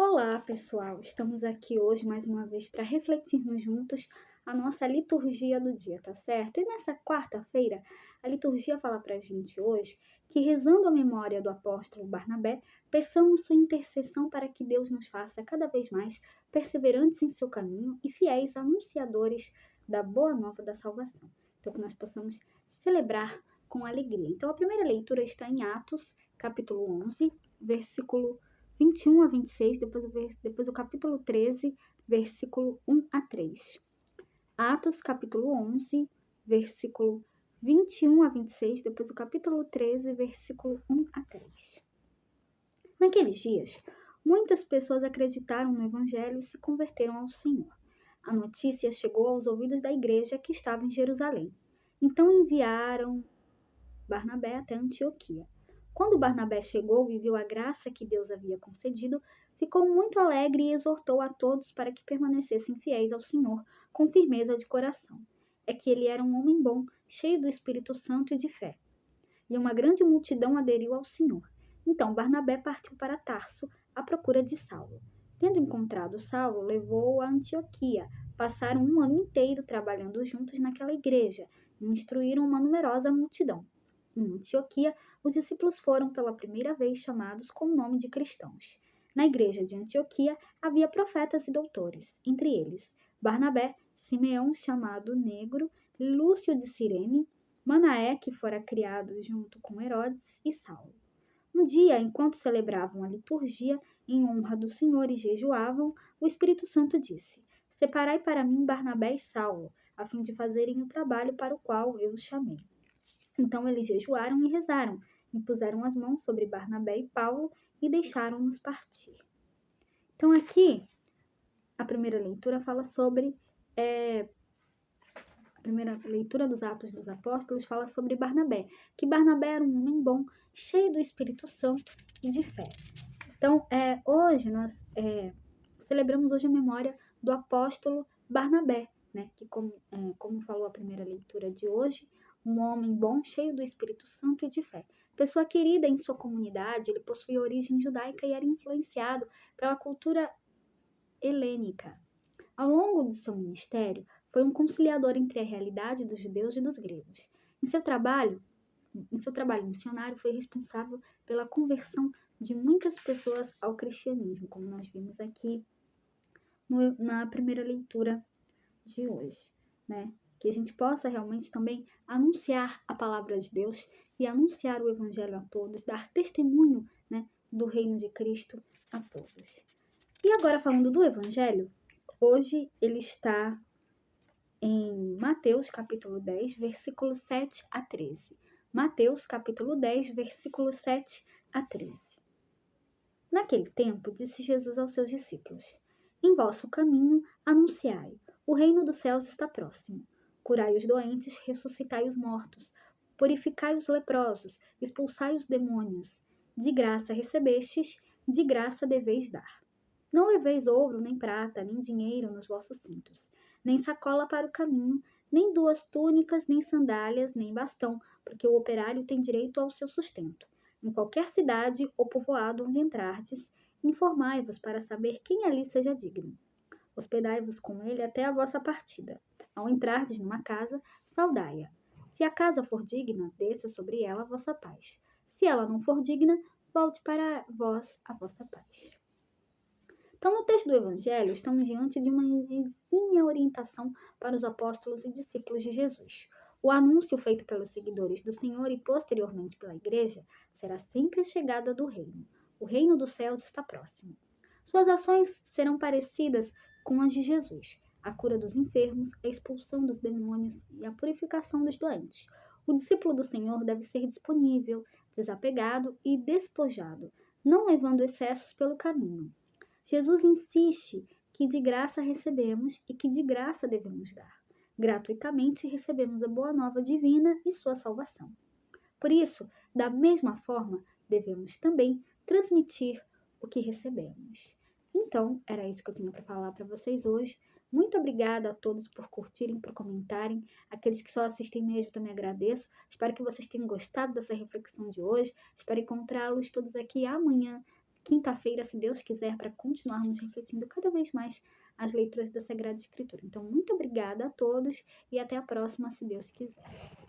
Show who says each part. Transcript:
Speaker 1: Olá, pessoal! Estamos aqui hoje mais uma vez para refletirmos juntos a nossa liturgia do dia, tá certo? E nessa quarta-feira, a liturgia fala para a gente hoje que, rezando a memória do apóstolo Barnabé, peçamos sua intercessão para que Deus nos faça cada vez mais perseverantes em seu caminho e fiéis anunciadores da boa nova da salvação. Então, que nós possamos celebrar com alegria. Então, a primeira leitura está em Atos, capítulo 11, versículo 21 a 26, depois o capítulo 13, versículo 1 a 3. Atos, capítulo 11, versículo 21 a 26, depois o capítulo 13, versículo 1 a 3. Naqueles dias, muitas pessoas acreditaram no Evangelho e se converteram ao Senhor. A notícia chegou aos ouvidos da igreja que estava em Jerusalém. Então enviaram Barnabé até Antioquia. Quando Barnabé chegou e viu a graça que Deus havia concedido, ficou muito alegre e exortou a todos para que permanecessem fiéis ao Senhor com firmeza de coração. É que ele era um homem bom, cheio do Espírito Santo e de fé. E uma grande multidão aderiu ao Senhor. Então Barnabé partiu para Tarso à procura de Saulo. Tendo encontrado Saulo, levou-o a Antioquia. Passaram um ano inteiro trabalhando juntos naquela igreja e instruíram uma numerosa multidão. Em Antioquia, os discípulos foram pela primeira vez chamados com o nome de cristãos. Na igreja de Antioquia havia profetas e doutores, entre eles Barnabé, Simeão chamado Negro, Lúcio de Cirene, Manaé, que fora criado junto com Herodes, e Saulo. Um dia, enquanto celebravam a liturgia em honra do Senhor e jejuavam, o Espírito Santo disse: Separai para mim Barnabé e Saulo, a fim de fazerem o trabalho para o qual eu os chamei. Então eles jejuaram e rezaram, impuseram as mãos sobre Barnabé e Paulo e deixaram-nos partir. Então aqui, a primeira leitura fala sobre... a primeira leitura dos Atos dos Apóstolos fala sobre Barnabé, que Barnabé era um homem bom, cheio do Espírito Santo e de fé. Então, hoje nós celebramos hoje a memória do apóstolo Barnabé, né? Que como falou a primeira leitura de hoje, um homem bom, cheio do Espírito Santo e de fé. Pessoa querida em sua comunidade, ele possuía origem judaica e era influenciado pela cultura helênica. Ao longo de seu ministério, foi um conciliador entre a realidade dos judeus e dos gregos. Em seu trabalho missionário, foi responsável pela conversão de muitas pessoas ao cristianismo, como nós vimos aqui na primeira leitura de hoje, né? Que a gente possa realmente também anunciar a palavra de Deus e anunciar o evangelho a todos, dar testemunho, né, do reino de Cristo a todos. E agora falando do evangelho, hoje ele está em Mateus capítulo 10, versículo 7 a 13. Mateus capítulo 10, versículo 7 a 13. Naquele tempo, disse Jesus aos seus discípulos: Em vosso caminho anunciai, o reino dos céus está próximo. Curai os doentes, ressuscitai os mortos, purificai os leprosos, expulsai os demônios. De graça recebestes, de graça deveis dar. Não leveis ouro, nem prata, nem dinheiro nos vossos cintos, nem sacola para o caminho, nem 2 túnicas, nem sandálias, nem bastão, porque o operário tem direito ao seu sustento. Em qualquer cidade ou povoado onde entrardes, informai-vos para saber quem ali seja digno. Hospedai-vos com ele até a vossa partida. Ao entrardes numa casa, saudai-a. Se a casa for digna, desça sobre ela a vossa paz. Se ela não for digna, volte para vós a vossa paz. Então, no texto do Evangelho, estamos diante de uma exímia orientação para os apóstolos e discípulos de Jesus. O anúncio feito pelos seguidores do Senhor e posteriormente pela Igreja será sempre a chegada do reino. O reino dos céus está próximo. Suas ações serão parecidas com as de Jesus: a cura dos enfermos, a expulsão dos demônios e a purificação dos doentes. O discípulo do Senhor deve ser disponível, desapegado e despojado, não levando excessos pelo caminho. Jesus insiste que de graça recebemos e que de graça devemos dar. Gratuitamente recebemos a boa nova divina e sua salvação. Por isso, da mesma forma, devemos também transmitir o que recebemos. Então, era isso que eu tinha para falar para vocês hoje. Muito obrigada a todos por curtirem, por comentarem. Aqueles que só assistem mesmo, também agradeço. Espero que vocês tenham gostado dessa reflexão de hoje. Espero encontrá-los todos aqui amanhã, quinta-feira, se Deus quiser, para continuarmos refletindo cada vez mais as leituras da Sagrada Escritura. Então, muito obrigada a todos e até a próxima, se Deus quiser.